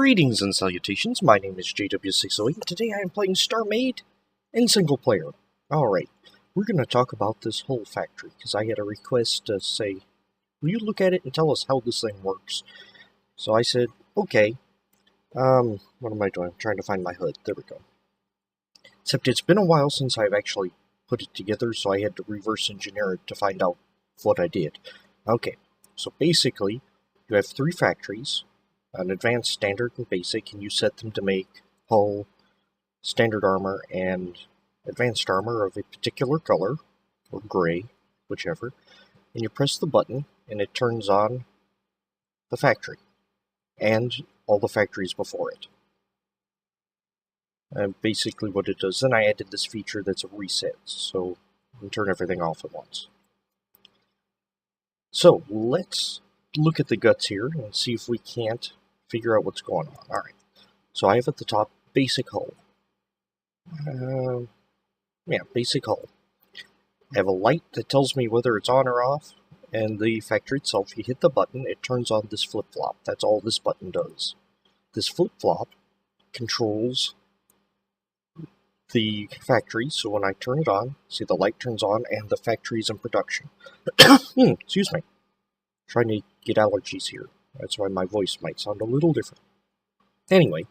Greetings and salutations, my name is JW608, and today I am playing Starmade in single player. Alright, we're going to talk about this whole factory, because I had a request to say, will you look at it and tell us how this thing works? So I said, okay. What am I doing? I'm trying to find my HUD. There we go. Except it's been a while since I've actually put it together, so I had to reverse engineer it to find out what I did. Okay, so basically, you have three factories. An advanced, standard, and basic, and you set them to make hull, standard armor, and advanced armor of a particular color, or gray, whichever, and you press the button, and it turns on the factory, and all the factories before it. And basically what it does, then I added this feature that's a reset, so you can turn everything off at once. So, let's look at the guts here, and see if we can't figure out what's going on. Alright, so I have at the top basic hull. Basic hull. I have a light that tells me whether it's on or off, and the factory itself, you hit the button, it turns on this flip-flop. That's all this button does. This flip-flop controls the factory, so when I turn it on, see the light turns on and the factory's in production. Excuse me. Trying to get allergies here. That's why my voice might sound a little different. Anyway,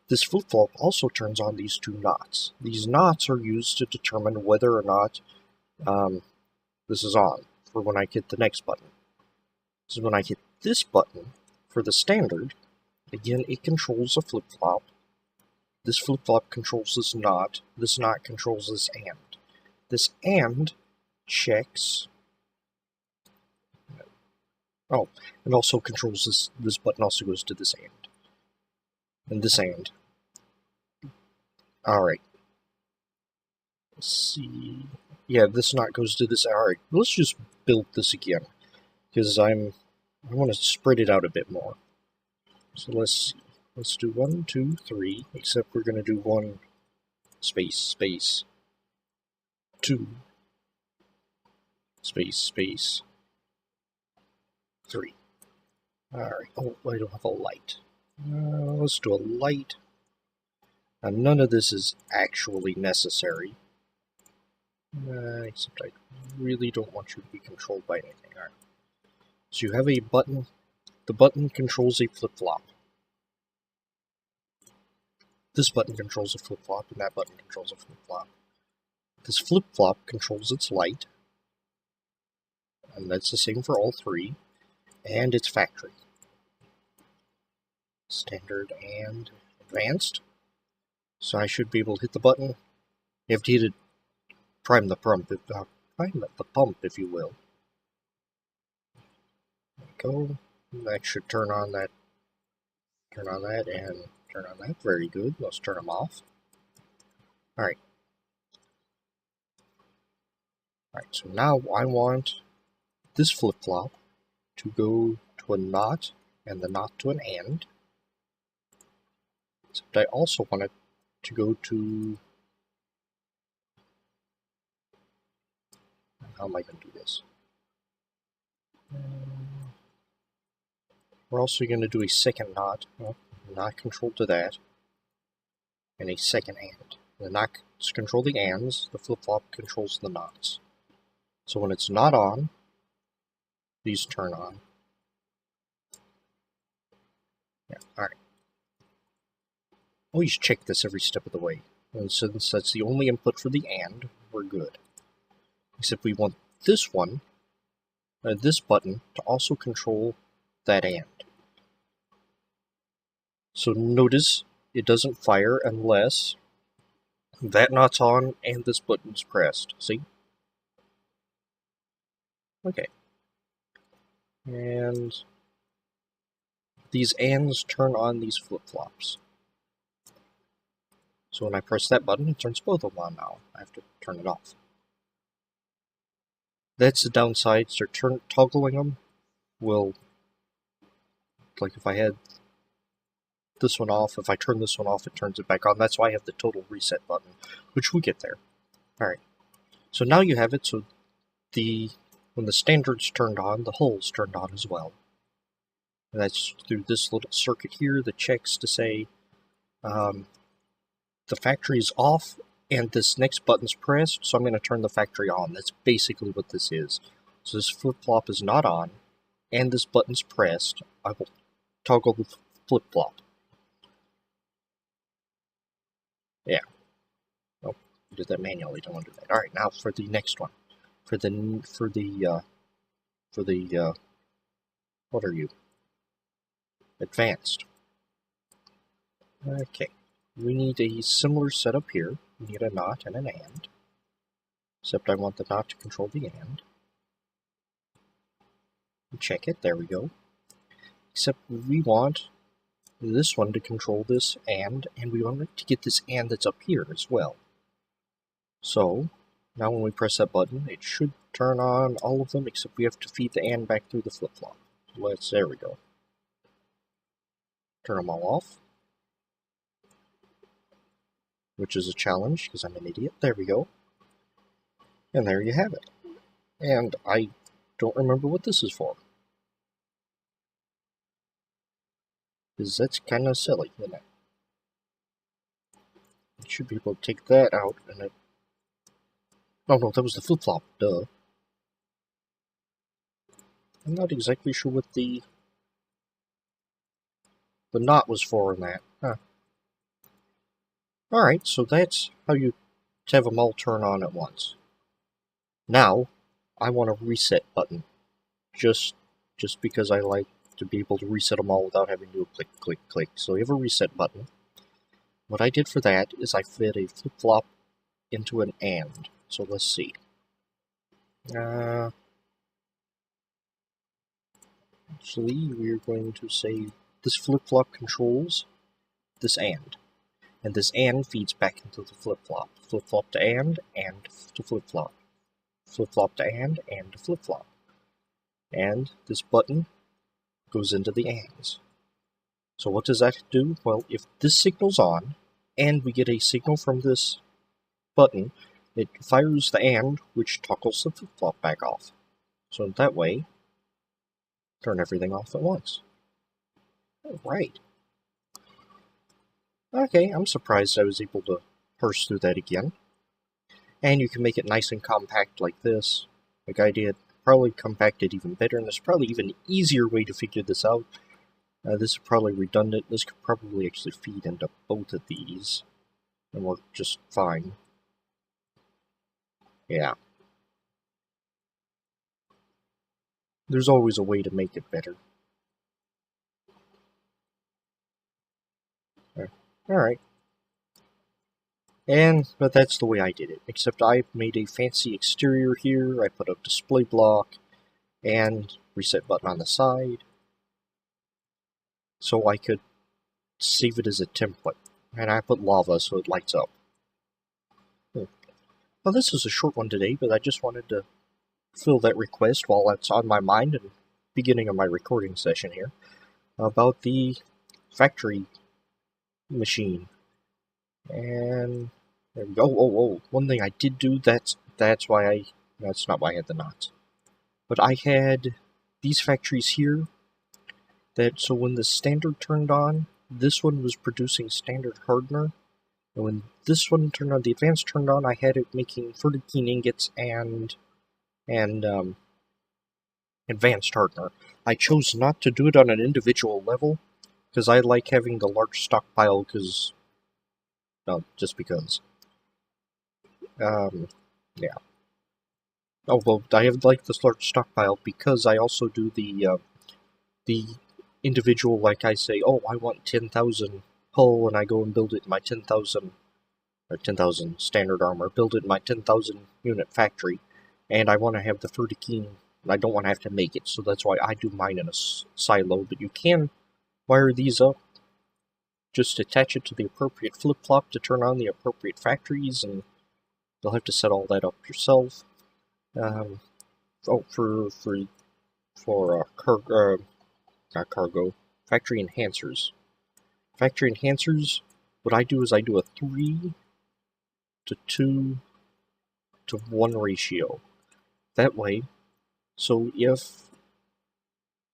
this flip-flop also turns on these two knots. These knots are used to determine whether or not this is on, for when I hit the next button. So when I hit this button, for the standard, again, it controls a flip-flop. This flip-flop controls this knot controls this and. This and checks... Oh, it also controls this button also goes to this and. And this and. Alright. Let's see. Yeah, this knot goes to this. Alright, let's just build this again. Because I want to spread it out a bit more. So let's see. Let's do 1, 2, 3. Except we're going to do 1 space, 2 space, 3. Alright, oh, I don't have a light. Let's do a light. Now, none of this is actually necessary. Except I really don't want you to be controlled by anything. Alright. So you have a button. The button controls a flip-flop. This button controls a flip-flop, and that button controls a flip-flop. This flip-flop controls its light. And that's the same for all three. And its factory. Standard and advanced. So I should be able to hit the button. You have to hit it, prime the pump, if you will. There we go. That should turn on that, and turn on that. Very good. Let's turn them off. Alright. Alright, so now I want this flip-flop to go to a knot, and the knot to an and. Except I also want it to go to... How am I going to do this? We're also going to do a second knot. Well, knot control to that. And a second and. The knots control the ands, the flip-flop controls the knots. So when it's not on, these turn on. Yeah, alright. Always check this every step of the way. And since that's the only input for the and, we're good. Except we want this one, this button, to also control that and. So notice it doesn't fire unless that knot's on and this button's pressed. See? Okay. And these ands turn on these flip-flops. So when I press that button, it turns both of them on now. I have to turn it off. That's the downside. So toggling them will, like if I had this one off, if I turn this one off, it turns it back on. That's why I have the total reset button, which we'll get there. Alright. So now you have it, so when the standard's turned on, the hull's turned on as well. That's through this little circuit here that checks to say the factory is off and this next button's pressed, so I'm going to turn the factory on. That's basically what this is. So this flip-flop is not on, and this button's pressed. I will toggle the flip-flop. Yeah. Oh, I did that manually. Don't want to do that. All right, now for the next one. What are you? Advanced. Okay. We need a similar setup here. We need a NOT and an AND. Except I want the NOT to control the AND. Check it. There we go. Except we want this one to control this and we want it to get this AND that's up here as well. So, now when we press that button, it should turn on all of them, except we have to feed the AND back through the flip-flop. There we go. Turn them all off. Which is a challenge, because I'm an idiot. There we go. And there you have it. And I don't remember what this is for. Because that's kind of silly, isn't it? You should be able to take that out, and it... Oh no, that was the flip-flop, duh. I'm not exactly sure what the NOT was for in that. Huh. Alright, so that's how you have them all turn on at once. Now, I want a reset button. Just because I like to be able to reset them all without having to do a click, click, click. So we have a reset button. What I did for that is I fed a flip-flop into an AND. So let's see. Actually, we're going to say this flip-flop controls this AND. And this AND feeds back into the flip-flop. Flip-flop to AND to flip-flop. Flip-flop to AND to flip-flop. And this button goes into the ANDs. So what does that do? Well, if this signal's on, and we get a signal from this button, it fires the AND, which toggles the flip-flop back off. So that way, turn everything off at once. Alright. Okay, I'm surprised I was able to parse through that again. And you can make it nice and compact like this, like I did. Probably compact it even better, and there's probably even an easier way to figure this out. This is probably redundant. This could probably actually feed into both of these and work just fine. Yeah. There's always a way to make it better. Alright. But that's the way I did it. Except I made a fancy exterior here. I put a display block and reset button on the side. So I could save it as a template. And I put lava so it lights up. Well, this is a short one today, but I just wanted to fill that request while that's on my mind and beginning of my recording session here about the factory machine. And there we go. Oh, one thing I did do, that's not why I had the knots. But I had these factories here so when the standard turned on, this one was producing standard hardener. And when this one turned on, the advanced turned on, I had it making 30 keen ingots and advanced hardener. I chose not to do it on an individual level, because I like having the large stockpile, just because. Yeah. Oh, well, I have like this large stockpile because I also do the individual, like I say, oh, I want 10,000 hull, and I go and build it in my 10,000 standard armor, build it in my 10,000 unit factory, and I want to have the 30 keen, and I don't want to have to make it, so that's why I do mine in a silo. But you can wire these up, just attach it to the appropriate flip-flop to turn on the appropriate factories, and you'll have to set all that up yourself. Factory enhancers. Factory enhancers, what I do is I do a 3 to 2 to 1 ratio. That way, so if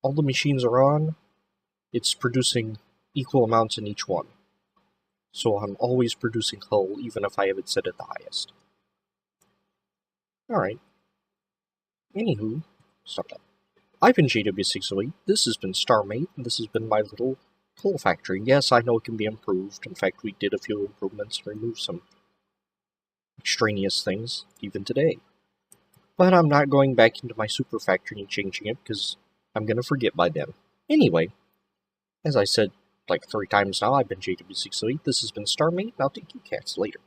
all the machines are on, it's producing equal amounts in each one. So I'm always producing hull, even if I have it set at the highest. Alright. Anywho, stop that. I've been JW608, this has been Starmade, and this has been my little hull factory. Yes, I know it can be improved. In fact, we did a few improvements to remove some extraneous things, even today. But I'm not going back into my super factory and changing it, because I'm going to forget by then. Anyway, as I said like 3 times now, I've been JW608, this has been Starmade, and I'll take you cats later.